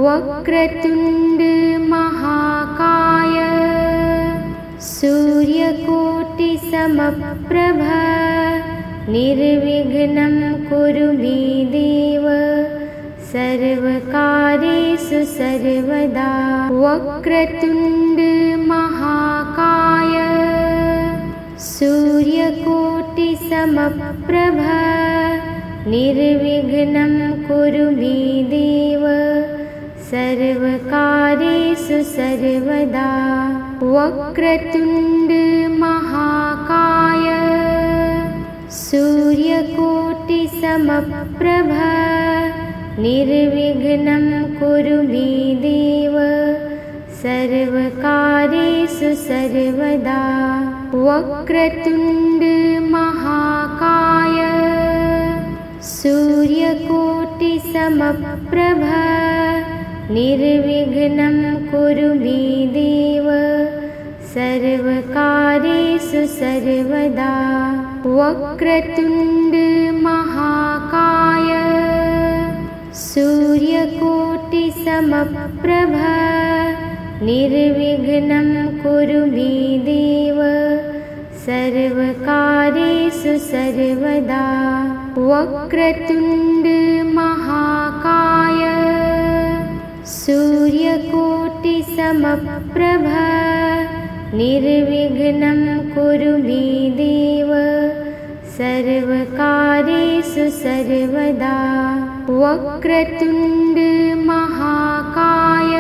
वक्रतुण्ड महाकाय सूर्यकोटिसमप्रभ निर्विघ्नं कुरु मे देव सर्वकार्येषु सर्वदा। वक्रतुण्ड महाकाय सूर्यकोटिसमप्रभ निर्विघ्नं कुरु मे देव सर्वकार्येषु सर्वदा। वक्रतुण्ड महाकाय सूर्यकोटिसमप्रभ निर्विघ्नं कुरु मे देव सर्वकार्येषु सर्वदा। वक्रतुण्ड महाकाय सूर्यकोटिसमप्रभ निर्विघ्नं कुरु मे देव सर्वकार्येषु सर्वदा। वक्रतुण्ड महाकाय सूर्यकोटिसमप्रभ निर्विघ्नं कुरु मे देव सर्वकार्येषु सर्वदा। वक्रतुण्ड महाकाय सूर्यकोटिसमप्रभ निर्विघ्नं कुरु मे देव सर्वकार्येषु सर्वदा। वक्रतुण्ड महाकाय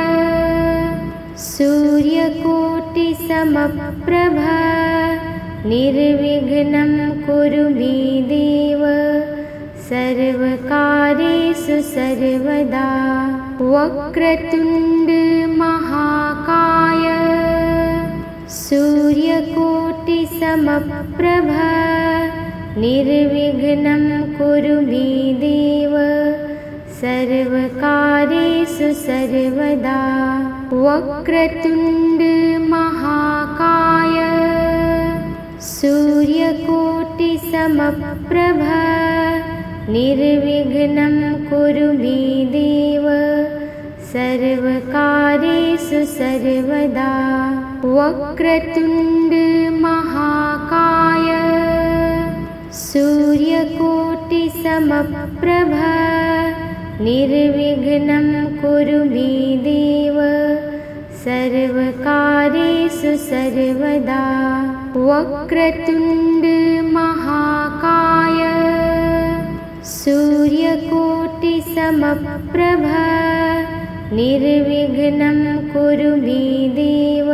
सूर्यकोटिसमप्रभ निर्विघ्नं कुरु मे देव सर्वकार्येषु सर्वदा। वक्रतुण्ड महाकाय सूर्यकोटिसमप्रभ निर्विघ्नं कुरु मे देव सर्वकार्येषु सर्वदा। वक्रतुण्ड महाकाय सूर्यकोटिसमप्रभ निर्विघ्नं कुरु मे देव सर्वकार्येषु सर्वदा। वक्रतुण्ड महाकाय सूर्यकोटिसमप्रभ निर्विघ्नं कुरु मे देव सर्वकार्येषु सर्वदा। वक्रतुण्ड महाकाय सूर्यकोटिसमप्रभ निर्विघ्नं कुरु मे देव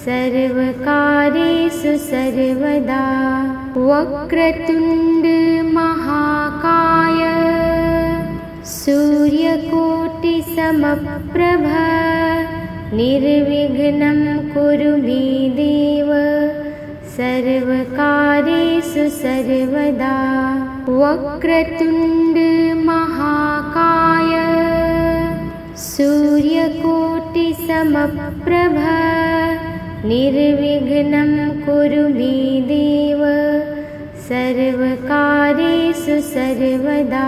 सर्वकार्येषु सर्वदा। वक्रतुण्ड महाकाय सूर्यकोटिसमप्रभ निर्विघ्नं कुरु मे देव सर्वकार्येषु सर्वदा। वक्रतुण्ड महाकाय सूर्यकोटिसमप्रभ निर्विघ्नं कुरु मे देव सर्वकार्येषु सर्वदा।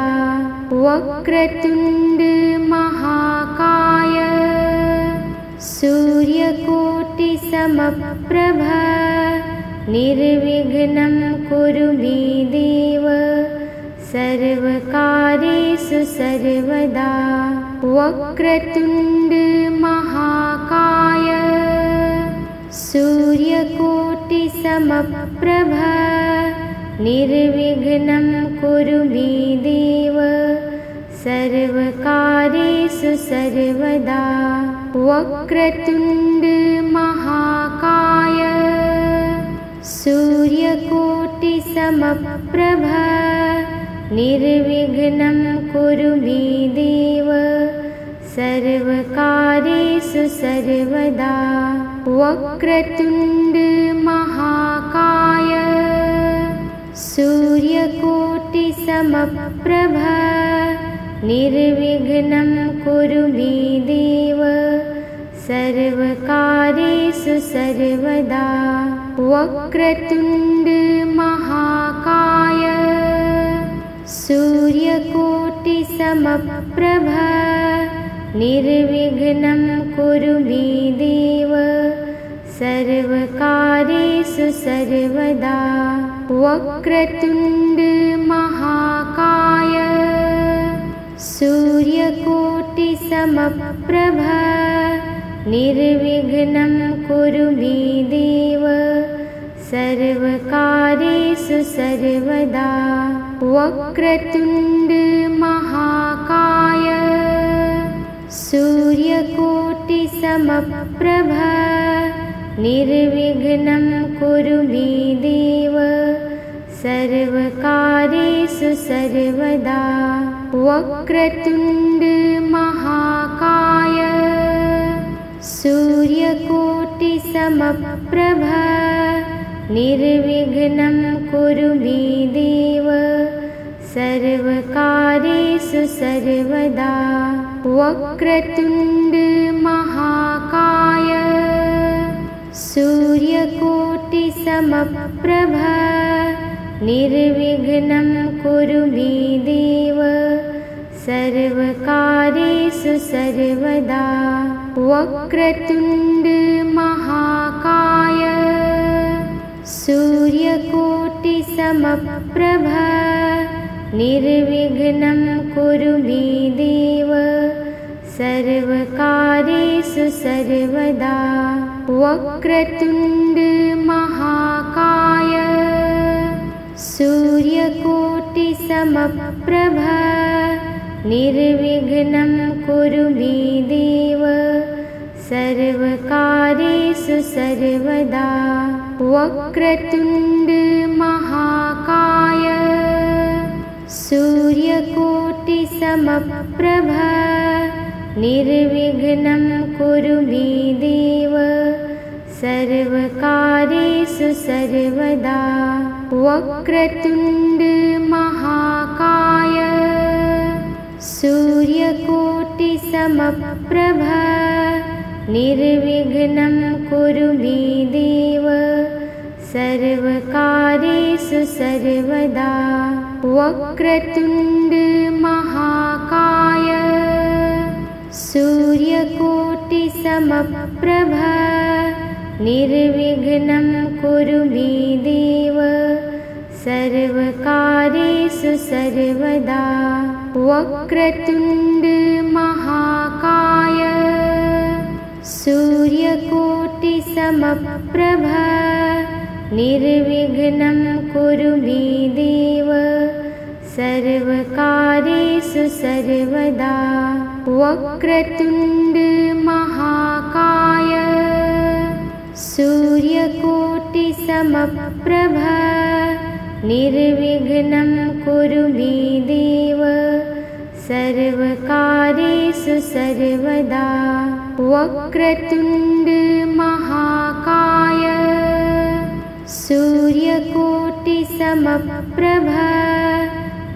वक्रतुण्ड महाकाय सूर्यकोटिसमप्रभ निर्विघ्नं कुरु मे देव सर्वकार्येषु सर्वदा। वक्रतुण्ड महाकाय सूर्यकोटिसमप्रभ निर्विघ्नं कुरु मे देव सर्वकार्येषु सर्वदा। वक्रतुण्ड महाकाय सूर्यकोटिसमप्रभ निर्विघ्नं कुरु मे देव सर्वकार्येषु सर्वदा। वक्रतुण्ड महाकाय सूर्यकोटिसमप्रभ निर्विघ्नं कुरु मे देव सर्वकार्येषु सर्वदा। वक्रतुण्ड महाकाय सूर्यकोटिसमप्रभ निर्विघ्नं कुरु मे देव सर्वकार्येषु सर्वदा। वक्रतुण्ड महाकाय सूर्यकोटिसमप्रभ निर्विघ्नं कुरु मे देव सर्वकार्येषु सर्वदा। वक्रतुण्ड महाकाय सूर्यकोटिसमप्रभ निर्विघ्नं कुरु मे देव सर्वकार्येषु सर्वदा। वक्रतुण्ड महाकाय सूर्यकोटिसमप्रभ निर्विघ्नं कुरु मे देव सर्वकार्येषु सर्वदा। वक्रतुण्ड महाकाय सूर्यकोटिसमप्रभ निर्विघ्नं कुरु मे देव सर्वकार्येषु सर्वदा। वक्रतुण्ड महाकाय सूर्यकोटिसमप्रभ निर्विघ्नं कुरु मे देव सर्वकार्येषु सर्वदा। वक्रतुण्ड महाकाय सूर्यकोटिसमप्रभ निर्विघ्नं कुरु मे देव सर्वकार्येषु सर्वदा। वक्रतुण्ड महाकाय सूर्यकोटिसमप्रभ निर्विघ्नं कुरु मे देव सर्वकार्येषु सर्वदा। वक्रतुण्ड महाकाय सूर्यकोटिसमप्रभ निर्विघ्नं कुरु मे देव सर्वकार्येषु सर्वदा। वक्रतुण्ड महाकाय सूर्यकोटिसमप्रभ निर्विघ्नं कुरु मे देव सर्वकार्येषु सर्वदा। वक्रतुण्ड महाकाय सूर्यकोटिसमप्रभ निर्विघ्नं कुरु मे देव सर्वकार्येषु सर्वदा। वक्रतुण्ड महाकाय सूर्यकोटिसमप्रभ निर्विघ्नं कुरु मे देव सर्वकार्येषु सर्वदा। वक्रतुण्ड महाकाय सूर्यकोटिसमप्रभ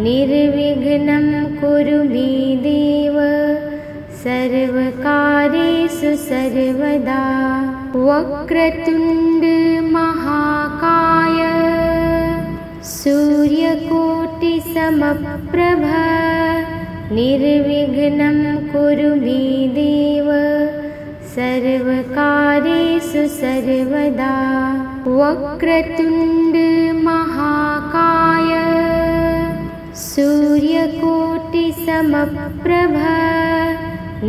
निर्विघ्नं कुरु मे देव सर्वकार्येषु सर्वदा। वक्रतुण्ड महाकाय सूर्यकोटिसमप्रभ निर्विघ्नं कुरु मे देव सर्वकार्येषु सर्वदा। वक्रतुण्ड महाकाय सूर्यकोटिसमप्रभ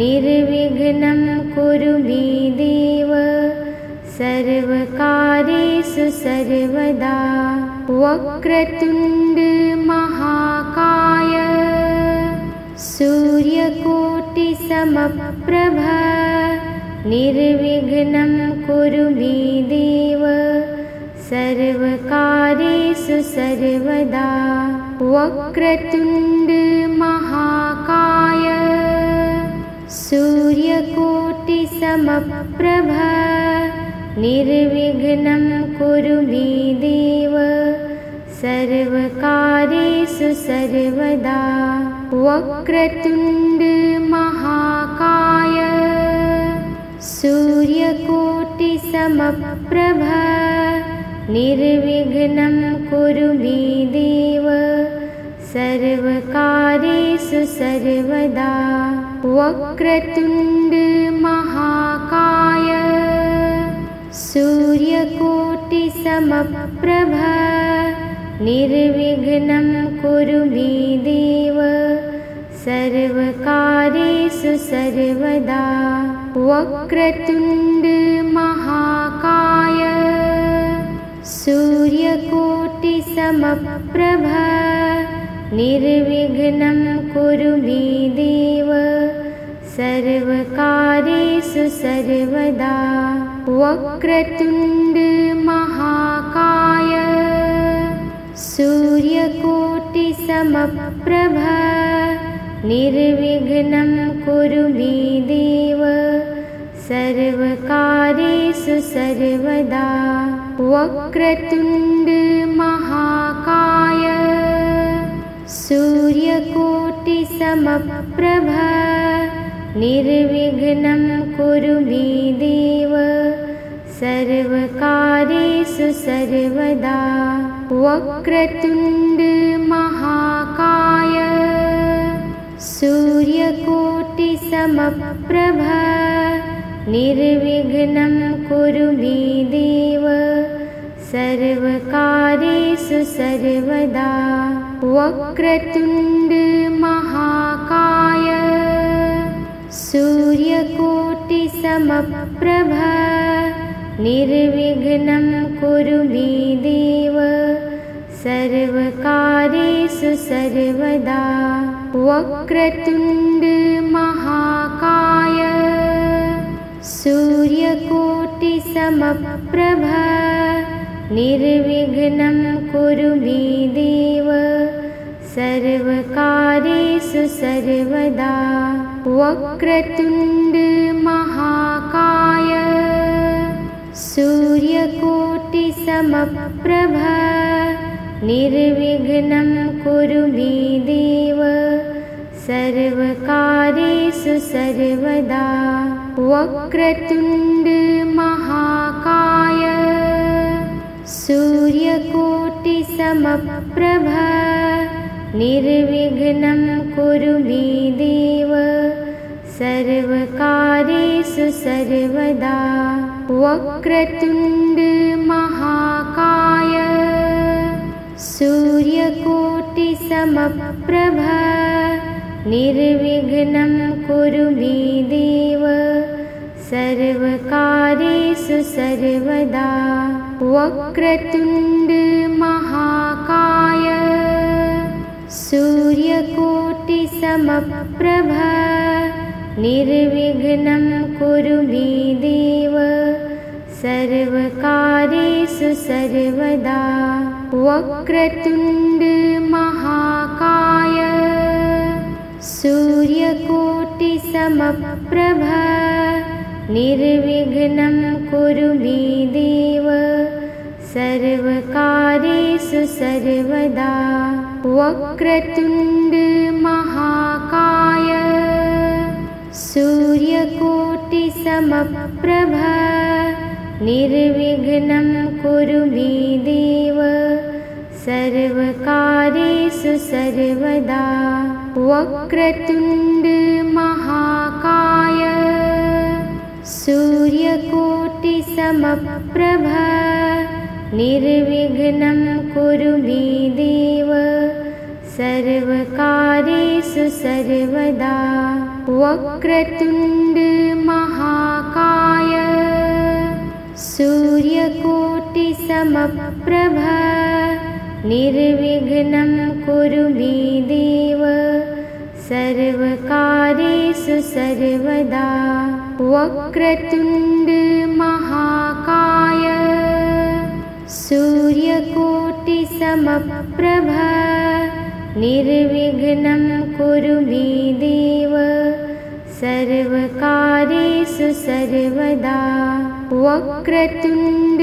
निर्विघ्नं कुरु मे देव सर्वकार्येषु सर्वदा। वक्रतुण्ड महाकाय सूर्यकोटिसमप्रभ निर्विघ्नं कुरु मे देव सर्वकार्येषु सर्वदा। वक्रतुण्ड महाकाय सूर्यकोटिसमप्रभ निर्विघ्नं कुरु मे देव सर्वकार्येषु सर्वदा। वक्रतुण्ड महाकाय सूर्यकोटिसमप्रभ निर्विघ्नं कुरु मे देव सर्वकार्येषु सर्वदा। वक्रतुण्ड वक्रतुण्ड महाकाय सूर्यकोटिसमप्रभ निर्विघ्नं कुरु मे देव सर्वकार्येषु सर्वदा। वक्रतुण्ड महाकाय सूर्यकोटिसमप्रभ निर्विघ्नं कुरु मे देव सर्वकार्येषु सर्वदा। वक्रतुण्ड महाकाय सूर्यकोटिसमप्रभ निर्विघ्नं कुरु मे देव सर्वकार्येषु सर्वदा। वक्रतुण्ड महाकाय सूर्यकोटिसमप्रभ निर्विघ्नं कुरु मे देव सर्वकार्येषु सर्वदा। वक्रतुण्ड महाकाय सूर्यकोटिसमप्रभ निर्विघ्नं कुरु मे देव सर्वकार्येषु सर्वदा। वक्रतुण्ड महाकाय सूर्यकोटिसमप्रभ निर्विघ्नं कुरु मे देव सर्वकार्येषु सर्वदा। वक्रतुण्ड महाकाय सूर्यकोटिसमप्रभ निर्विघ्नं कुरु मे देव सर्वकार्येषु सर्वदा। वक्रतुण्ड महाकाय सूर्यकोटिसमप्रभ निर्विघ्नं कुरु मे देव सर्वकार्येषु सर्वदा। वक्रतुण्ड महाकाय सूर्यकोटिसमप्रभ निर्विघ्नं कुरु मे देव सर्वकार्येषु सर्वदा। वक्रतुण्ड महाकाय सूर्यकोटिसमप्रभ निर्विघ्नं कुरु मे देव सर्वकार्येषु सर्वदा। वक्रतुण्ड महाकाय सूर्यकोटिसमप्रभ निर्विघ्नं कुरु मे देव सर्वकार्येषु सर्वदा। वक्रतुण्ड महाकाय सूर्यकोटिसमप्रभ निर्विघ्नं कुरु मे देव सर्वकार्येषु सर्वदा। वक्रतुण्ड महाकाय सूर्यकोटिसमप्रभ निर्विघ्नं कुरु मे देव सर्वकार्येषु सर्वदा। वक्रतुण्ड महाकाय सूर्यकोटिसमप्रभ निर्विघ्नं कुरु मे देव सर्वकार्येषु सर्वदा। वक्रतुण्ड महाकाय सूर्यकोटिसमप्रभ निर्विघ्नं कुरु मे देव सर्वकार्येषु सर्वदा। वक्रतुण्ड महाकाय सूर्यकोटिसमप्रभ निर्विघ्नं कुरु मे देव सर्वकार्येषु सर्वदा। वक्रतुण्ड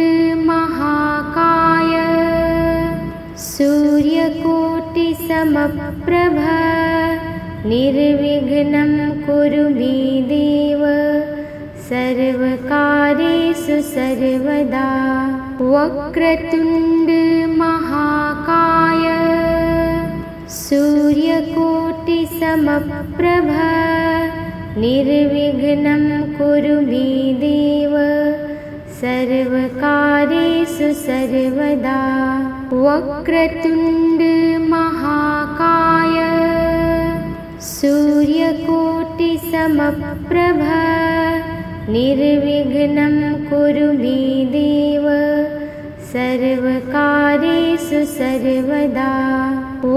महाकाय सूर्यकोटिसमप्रभ निर्विघ्नं कुरु मे देव सर्वकार्येषु सर्वदा। वक्रतुण्ड महाकाय सूर्यकोटिसमप्रभ निर्विघ्नं कुरु मे देव सर्वकार्येषु सर्वदा। वक्रतुण्ड महाकाय सूर्यकोटिसमप्रभ निर्विघ्नं कुरु मे देव सर्वकार्येषु सर्वदा।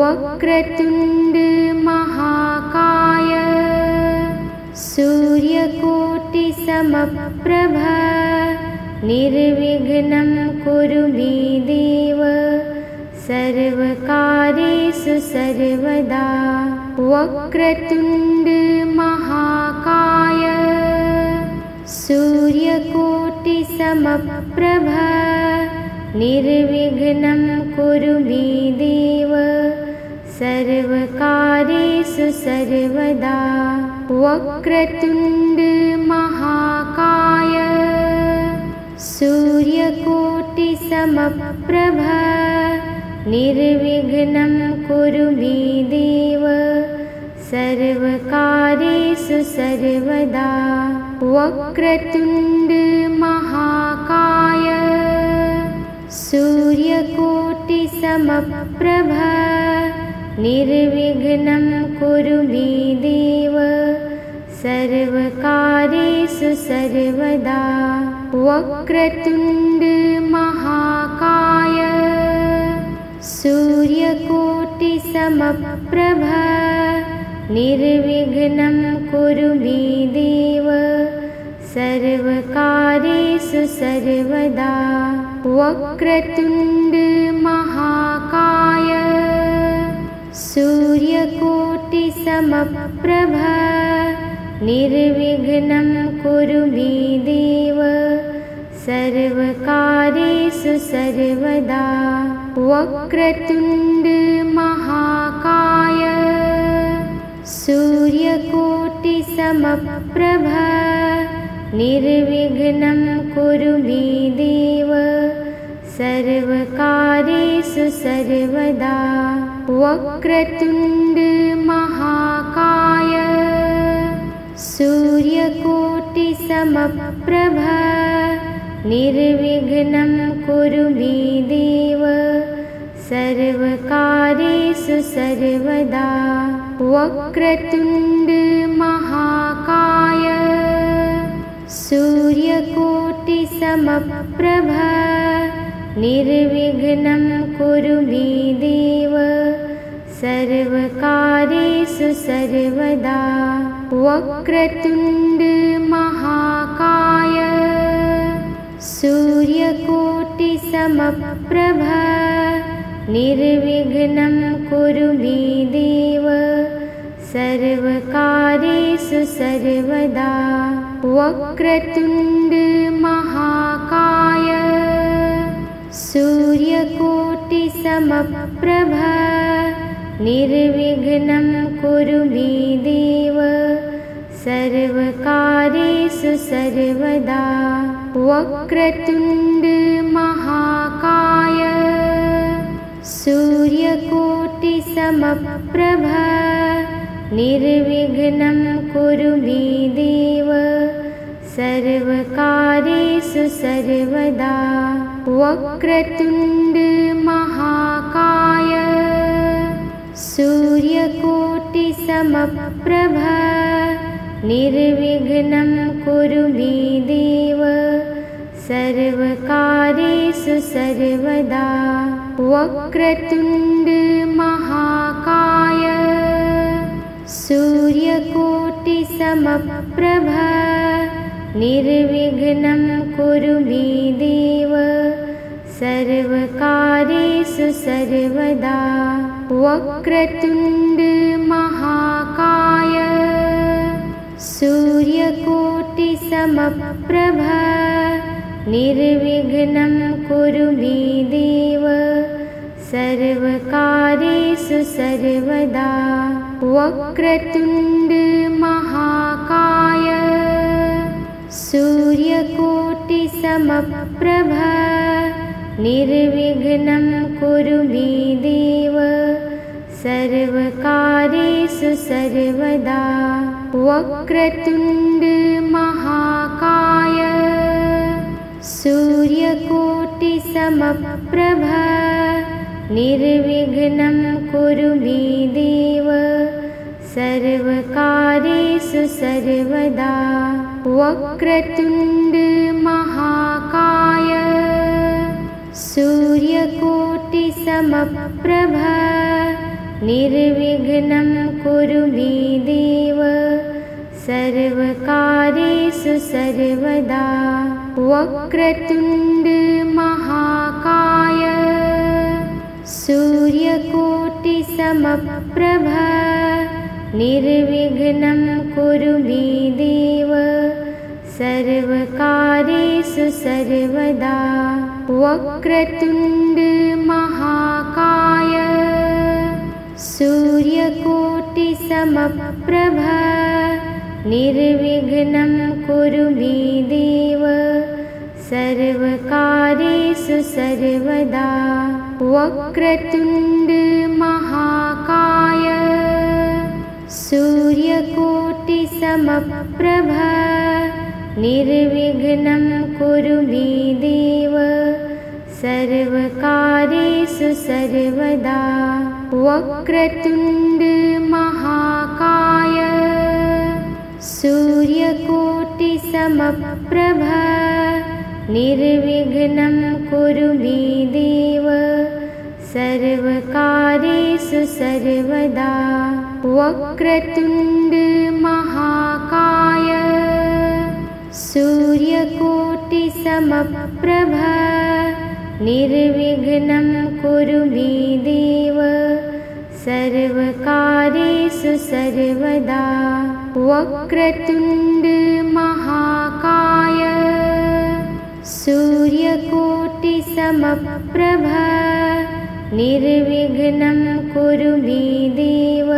वक्रतुण्ड महाकाय सूर्यकोटिसमप्रभ निर्विघ्नं कुरु मे देव सर्वकार्येषु सर्वदा। वक्रतुण्ड महाकाय सूर्यकोटिसमप्रभ निर्विघ्नं कुरु मे देव सर्वकार्येषु सर्वदा। वक्रतुण्ड महाकाय सूर्यकोटिसमप्रभ निर्विघ्नं कुरु मे देव सर्वकार्येषु सर्वदा। वक्रतुण्ड महाकाय सूर्यकोटिसमप्रभ निर्विघ्नं कुरु मे देव सर्वकार्येषु सर्वदा। वक्रतुण्ड महाकाय सूर्यकोटिसमप्रभ निर्विघ्नं कुरु मे देव सर्वकार्येषु सर्वदा। वक्रतुण्ड महाकाय सूर्यकोटिसमप्रभ निर्विघ्नं कुरु मे देव सर्वकार्येषु सर्वदा। वक्रतुण्ड महाकाय सूर्यकोटिसमप्रभ निर्विघ्नं कुरु मे देव सर्वकार्येषु सर्वदा। वक्रतुण्ड महाकाय सूर्यकोटिसमप्रभ निर्विघ्नं कुरु मे देव सर्वकार्येषु सर्वदा। वक्रतुण्ड महाकाय सूर्यकोटिसमप्रभ निर्विघ्नं कुरु मे देव सर्वकार्येषु सर्वदा। वक्रतुण्ड महाकाय सूर्यकोटिसमप्रभ निर्विघ्नं कुरु मे देव सर्वकार्येषु सर्वदा। वक्रतुण्ड महाकाय सूर्यकोटिसमप्रभ निर्विघ्नं कुरु मे देव सर्वकार्येषु सर्वदा। वक्रतुण्ड महाकाय सूर्यकोटिसमप्रभ निर्विघ्नं कुरु मे देव सर्वकार्येषु सर्वदा। वक्रतुण्ड महाकाय सूर्यकोटिसमप्रभ निर्विघ्नं कुरु मे देव सर्वकार्येषु सर्वदा। वक्रतुण्ड महाकाय सूर्यकोटिसमप्रभ निर्विघ्नं कुरु मे देव सर्वकार्येषु सर्वदा। वक्रतुण्ड महाकाय सूर्यकोटिसमप्रभ निर्विघ्नं कुरु मे देव सर्वकार्येषु सर्वदा। वक्रतुण्ड महाकाय सूर्यकोटिसमप्रभ निर्विघ्नं कुरु मे देव सर्वकार्येषु सर्वदा। वक्रतुण्ड महाकाय सूर्यकोटिसमप्रभ निर्विघ्नं कुरु मे देव सर्वकार्येषु सर्वदा। वक्रतुण्ड महाकाय सूर्यकोटिसमप्रभ निर्विघ्नं कुरु मे देव सर्वकार्येषु सर्वदा। वक्रतुण्ड महाकाय सूर्यकोटिसमप्रभ निर्विघ्नं कुरु मे देव सर्वकार्येषु सर्वदा। वक्रतुण्ड महाकाय सूर्यकोटिसमप्रभ निर्विघ्नं कुरु मे देव सर्वकार्येषु सर्वदा। वक्रतुण्ड महाकाय सूर्यकोटिसमप्रभ निर्विघ्नं कुरु मे देव सर्वकार्येषु सर्वदा। वक्रतुण्ड महाकाय सूर्यकोटिसमप्रभ निर्विघ्नं कुरु मे देव सर्वकार्येषु सर्वदा। वक्रतुण्ड महाकाय सूर्यकोटिसमप्रभ निर्विघ्नं कुरु मे देव सर्वकार्येषु सर्वदा। वक्रतुण्ड महाकाय सूर्यकोटिसमप्रभ निर्विघ्नं कुरु मे देव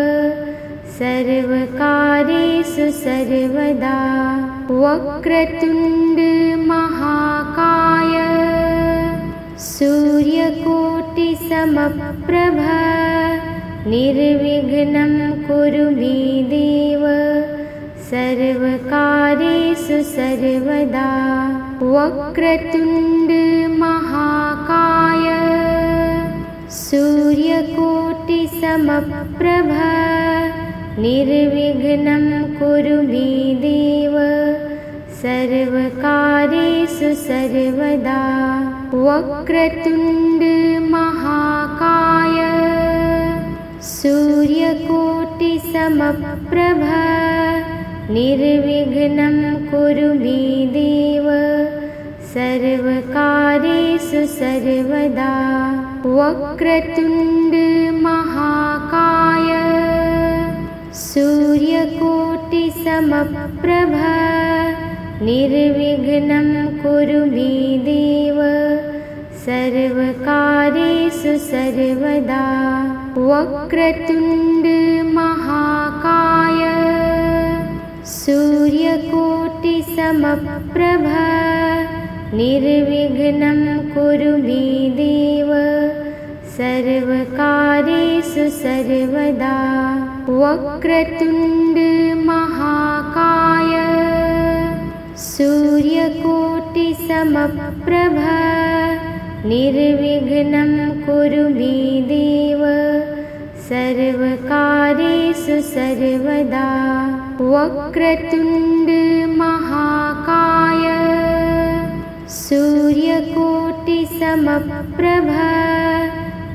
सर्वकार्येषु सर्वदा। वक्रतुण्ड महाकाय सूर्यकोटिसमप्रभ निर्विघ्नं कुरु मे देव सर्वकार्येषु सर्वदा। वक्रतुण्ड महाकाय सूर्यकोटिसमप्रभ निर्विघ्नं कुरु मे देव सर्वकार्येषु सर्वदा। वक्रतुण्ड महाकाय सूर्यकोटिसमप्रभ निर्विघ्नं कुरु मे देव सर्वकार्येषु सर्वदा। वक्रतुण्ड महाकाय सूर्यकोटिसमप्रभ निर्विघ्नं कुरु मे देव सर्वकार्येषु सर्वदा। वक्रतुण्ड महाकाय सूर्यकोटिसमप्रभ निर्विघ्नं कुरु मे देव सर्वकार्येषु सर्वदा। वक्रतुण्ड महाकाय सूर्यकोटिसमप्रभ निर्विघ्नं कुरु मे देव सर्वकार्येषु सर्वदा। वक्रतुण्ड महाकाय सूर्यकोटिसमप्रभ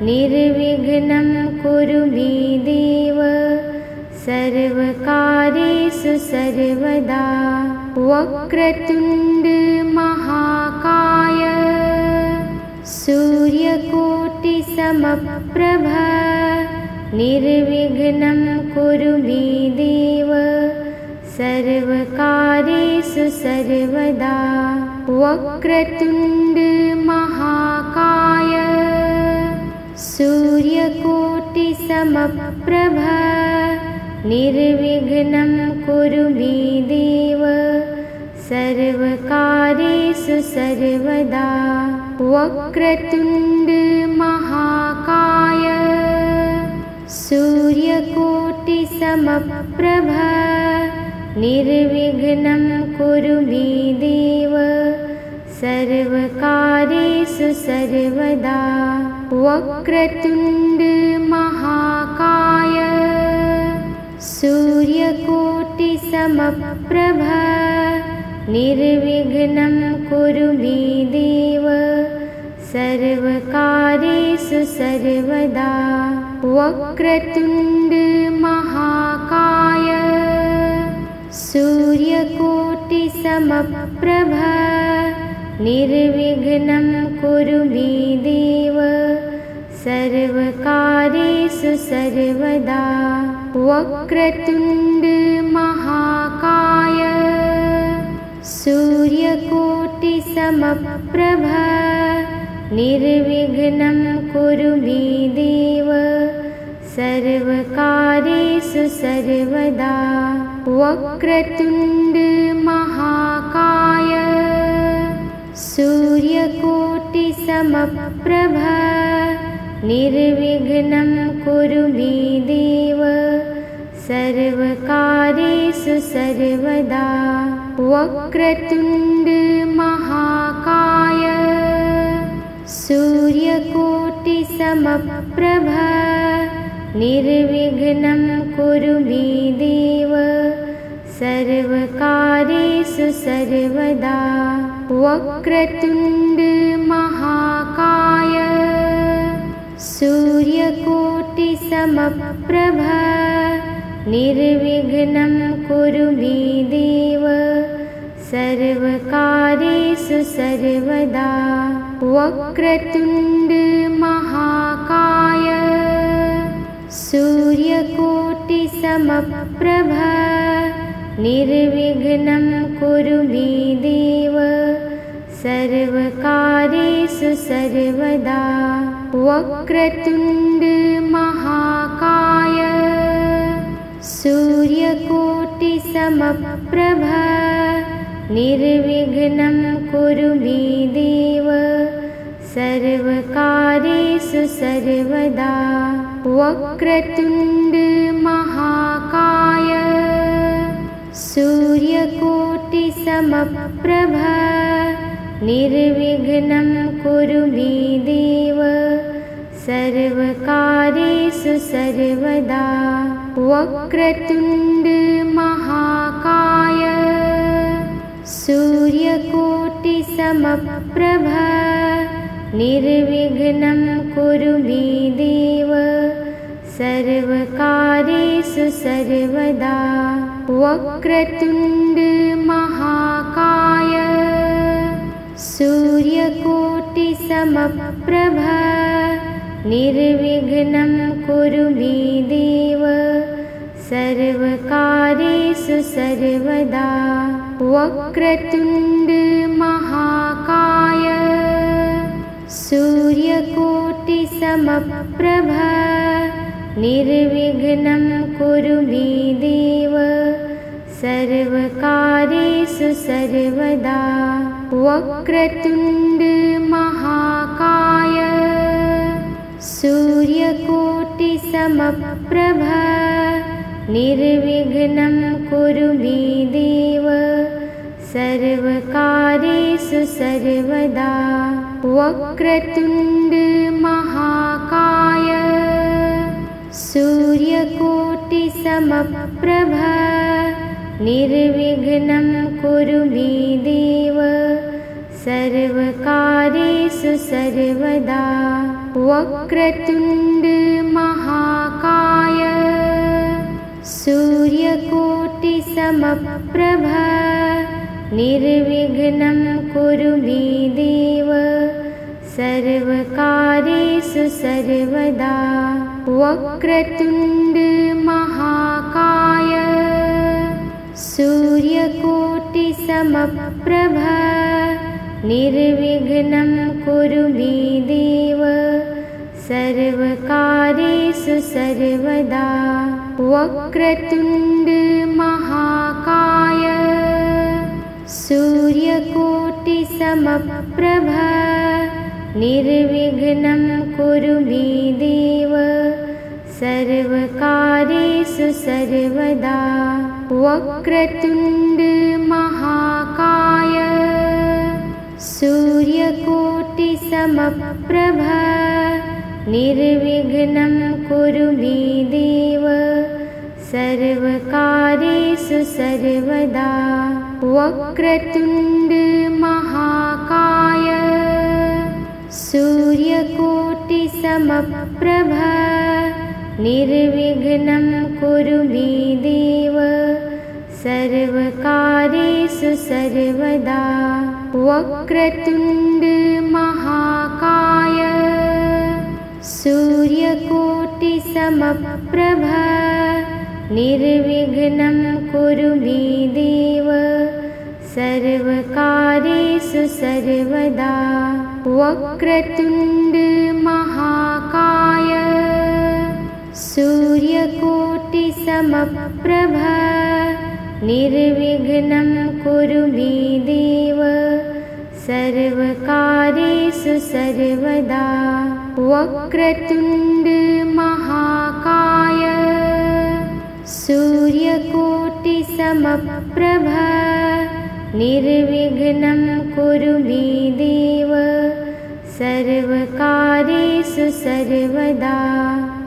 निर्विघ्नं कुरु मे देव सर्वकार्येषु सर्वदा। वक्रतुण्ड महाकाय सूर्यकोटिसमप्रभ निर्विघ्नं कुरु मे देव सर्वकार्येषु सर्वदा। वक्रतुण्ड महाकाय सूर्यकोटिसमप्रभ निर्विघ्नं कुरु मे देव सर्वकार्येषु सर्वदा। वक्रतुण्ड महाकाय सूर्यकोटिसमप्रभ निर्विघ्नं कुरु मे देव सर्वकार्येषु सर्वदा। वक्रतुण्ड महाकाय सूर्यकोटिसमप्रभ निर्विघ्नं कुरु मे देव सर्वकार्येषु सर्वदा। वक्रतुण्ड महाकाय सूर्यकोटिसमप्रभ निर्विघ्नं कुरु मे देव सर्वकार्येषु सर्वदा। वक्रतुण्ड महाकाय सूर्यकोटिसमप्रभ निर्विघ्नं कुरु मे देव सर्वकार्येषु सर्वदा। वक्रतुण्ड महाकाय सूर्यकोटिसमप्रभ निर्विघ्नं कुरु मे देव सर्वकार्येषु सर्वदा। वक्रतुण्ड महाकाय सूर्यकोटिसमप्रभ निर्विघ्नं कुरु मे देव सर्वकार्येषु सर्वदा। वक्रतुण्ड महाकाय सूर्यकोटिसमप्रभ निर्विघ्नं कुरु मे देव सर्वकार्येषु सर्वदा। वक्रतुण्ड महाकाय सूर्यकोटिसमप्रभ निर्विघ्नं कुरु मे देव सर्वकार्येषु सर्वदा। वक्रतुण्ड महाकाय सूर्यकोटिसमप्रभ निर्विघ्नं कुरु मे देव सर्वकार्येषु सर्वदा। वक्रतुण्ड महाकाय सूर्यकोटिसमप्रभ निर्विघ्नं कुरु मे देव सर्वकार्येषु सर्वदा। वक्रतुण्ड महाकाय सूर्यकोटिसमप्रभ निर्विघ्नं कुरु मे देव सर्वकार्येषु सर्वदा। वक्रतुण्ड महाकाय सूर्यकोटिसमप्रभ निर्विघ्नं कुरु मे देव सर्वकार्येषु सर्वदा। वक्रतुण्ड महाकाय सूर्यकोटिसमप्रभ निर्विघ्नं कुरु मे देव सर्वकार्येषु सर्वदा। वक्रतुण्ड महाकाय सूर्यकोटिसमप्रभ निर्विघ्नं कुरु मे देव सर्वकार्येषु सर्वदा। वक्रतुण्ड महाकाय सूर्यकोटिसमप्रभ निर्विघ्नं कुरु मे देव सर्वकार्येषु सर्वदा। वक्रतुण्ड महाकाय सूर्यकोटिसमप्रभ निर्विघ्नं कुरु मे देव सर्वकार्येषु सर्वदा। वक्रतुण्ड महाकाय सूर्यकोटिसमप्रभ निर्विघ्नं कुरु मे देव सर्वकार्येषु सर्वदा। वक्रतुण्ड महाकाय सूर्यकोटिसमप्रभ निर्विघ्नं कुरु मे देव सर्वकार्येषु सर्वदा। वक्रतुण्ड महाकाय सूर्यकोटिसमप्रभ निर्विघ्नं कुरु मे देव सर्वकार्येषु सर्वदा। वक्रतुण्ड महाकाय सूर्यकोटिसमप्रभ निर्विघ्नं कुरु मे देव सर्वकार्येषु सर्वदा। वक्रतुण्ड महाकाय सूर्यकोटिसमप्रभ निर्विघ्नं कुरु मे देव सर्वकार्येषु सर्वदा। वक्रतुण्ड महाकाय सूर्यकोटिसमप्रभ निर्विघ्नं कुरु मे देव सर्वकार्येषु सर्वदा। वक्रतुण्ड महाकाय सूर्यकोटिसमप्रभ निर्विघ्नं कुरु मे देव सर्वकार्येषु सर्वदा।